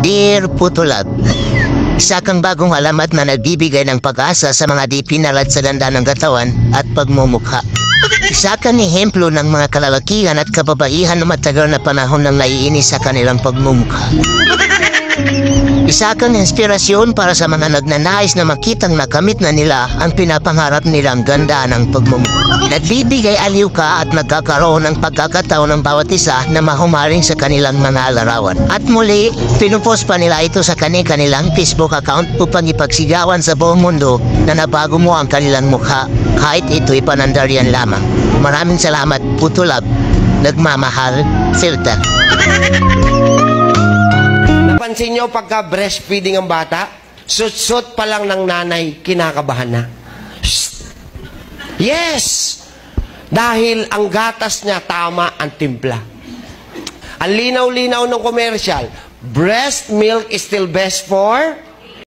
Dear Putulab, isa kang bagong alamat na nagbibigay ng pag-asa sa mga di pinalad sa ganda ng katawan at pagmumukha. Isa kang ehemplo ng mga kalalakihan at kababaihan na matagal na panahon nang naiinis sa kanilang pagmumukha. Isa kang inspirasyon para sa mga nagnanais na makitang nakamit na nila ang pinapangarap nilang ganda ng pagmumukha. Nagbibigay aliw ka at nagkakaroon ng pagkakataon ng bawat isa na mahumaling sa kanilang mga larawan. At muli, pinupost pa nila ito sa kanilang Facebook account upang ipagsigawan sa buong mundo na nabago mo ang kanilang mukha kahit ito'y panandalian lamang. Maraming salamat, Putulab. Nagmamahal, Filter. Napansin nyo pagka breastfeeding ang bata, sut-sut pa lang ng nanay, kinakabahan na. Shhh. Yes! Dahil ang gatas niya tama ang timpla. Ang linaw-linaw ng commercial, breast milk is still best for